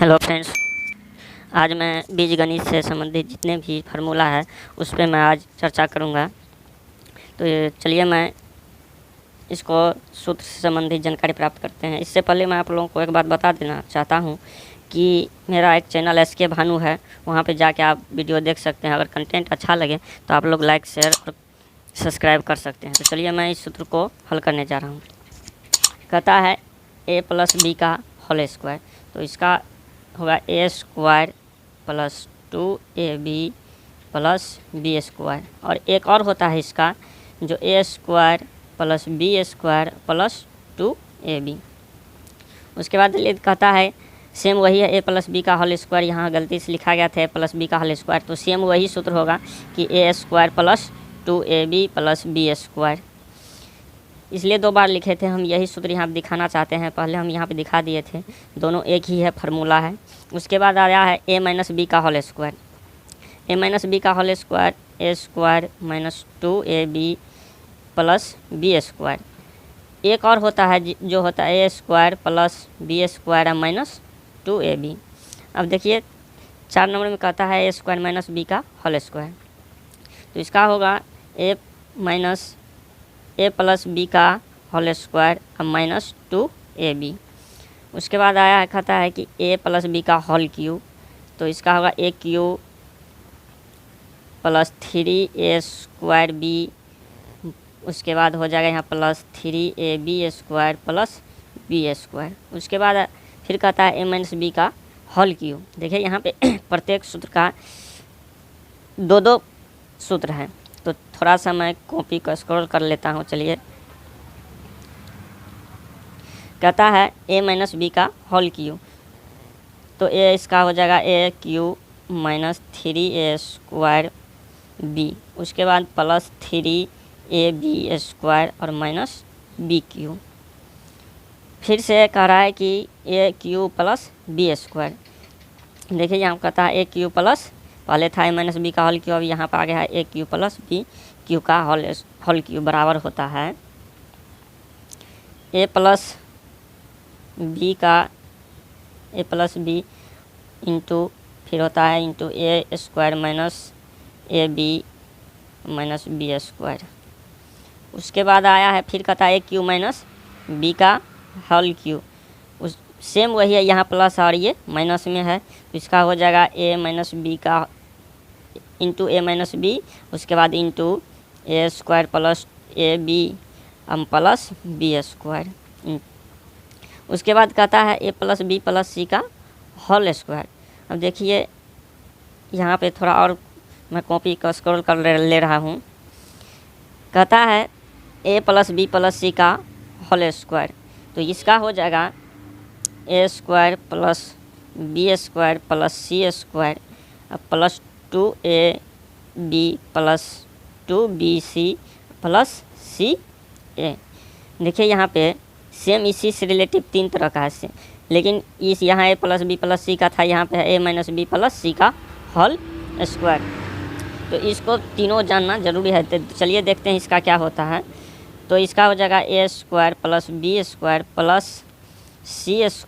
Hello friends, आज मैं बीजगणित से संबंधित जितने भी फार्मूला है उस पर मैं आज चर्चा करूंगा। तो चलिए मैं इसको सूत्र से संबंधित जानकारी प्राप्त करते हैं। इससे पहले मैं आप लोगों को एक बात बता देना चाहता हूं कि मेरा एक चैनल SK भानु है, वहां पे जाके आप वीडियो देख सकते हैं। अगर कंटेंट अच्छा लगे तो आप लोग लाइक शेयर और सब्सक्राइब कर सकते हैं। तो चलिए मैं इस सूत्र को हल करने जा रहा हूँ। कहता है a + b का होल स्क्वायर, तो इसका होगा a² + 2ab + b²। और एक और होता है इसका जो a² + b² + 2ab। उसके बाद कहता है सेम वही है a + b का होल स्क्वायर। यहाँ गलती से लिखा गया था a + b का होल स्क्वायर, तो सेम वही सूत्र होगा कि a² + 2ab + b²। इसलिए दो बार लिखे थे हम, यही सूत्र यहाँ पे दिखाना चाहते हैं। पहले हम यहाँ पे दिखा दिए थे, दोनों एक ही है, फार्मूला है। उसके बाद आया है a - b का होल स्क्वायर। a - b का whole square a² - 2ab + b²। एक और होता है जो होता है a² + b² - 2ab। अब देखिए 4 नंबर में कहता है a² - b का होल स्क्वायर, तो इसका होगा a + b का होल स्क्वायर - 2ab। उसके बाद आया है कहता है कि a + b का होल क्यूब, तो इसका होगा a³ + 3a² उसके बाद हो जाएगा यहाँ +3ab² + b²। उसके बाद फिर कहता है a - b का होल क्यूब। देखिए यहाँ पे प्रत्येक सूत्र का दो सूत्र है, तो थोड़ा सा मैं कॉपी का स्क्रॉल कर लेता हूँ। चलिए, कहता है a - b का होल क्यूब, तो a इसका हो जाएगा a³ - 3a²b, उसके बाद +3ab² और -b³। फिर से कह रहा है कि a³ + b²। देखिए यहाँ कहता है a³ + पहले था a - b का होल क्यूब, अब यहाँ पर आ गया है a³ + b³ का होल क्यूब बराबर होता है a + b इंटू फिर होता है इंटू a² - ab - b²। उसके बाद आया है फिर कहता है a³ - b का होल क्यूब। उस सेम वही है, यहाँ प्लस और ये माइनस में है, तो इसका हो जाएगा a - b का इंटू a - b, उसके बाद इंटू a² + ab + b²। उसके बाद कहता है a + b + c का होल स्क्वायर। अब देखिए यहाँ पे थोड़ा और मैं कॉपी का स्क्रॉल कर ले रहा हूँ। कहता है a + b + c का होल स्क्वायर, तो इसका हो जाएगा a² + b² + c² + 2ab + 2bc + ca। देखिए यहाँ पे सेम इसी से रिलेटिव 3 तरह का है, लेकिन इस यहाँ a + b + c का था, यहाँ पे है a - b + c का होल स्क्वायर। तो इसको तीनों जानना जरूरी है। तो चलिए देखते हैं इसका क्या होता है। तो इसका हो जाएगा a² + b² + c² -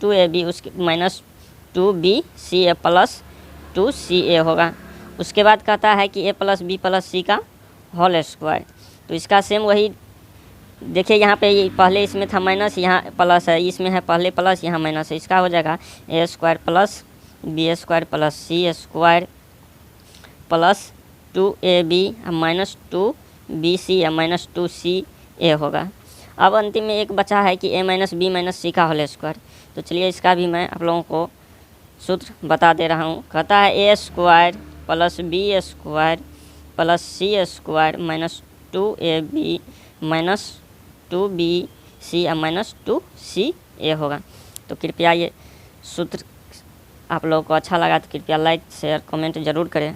2ab उसके -2bca + 2ca होगा। उसके बाद कहता है कि a + b + c का होल स्क्वायर, तो इसका सेम वही। देखिए यहाँ पे पहले इसमें था माइनस, यहाँ प्लस है, इसमें है पहले प्लस यहाँ माइनस है। इसका हो जाएगा a² + b² + c² + 2ab - 2bc - 2ca होगा। अब अंतिम में एक बचा है कि a - b - c का होल स्क्वायर, तो चलिए इसका भी मैं आप लोगों को सूत्र बता दे रहा हूँ। कहता है a² + b² + c² - 2ab - 2bc - 2ca होगा। तो कृपया ये सूत्र आप लोगों को अच्छा लगा तो कृपया लाइक शेयर कमेंट ज़रूर करें।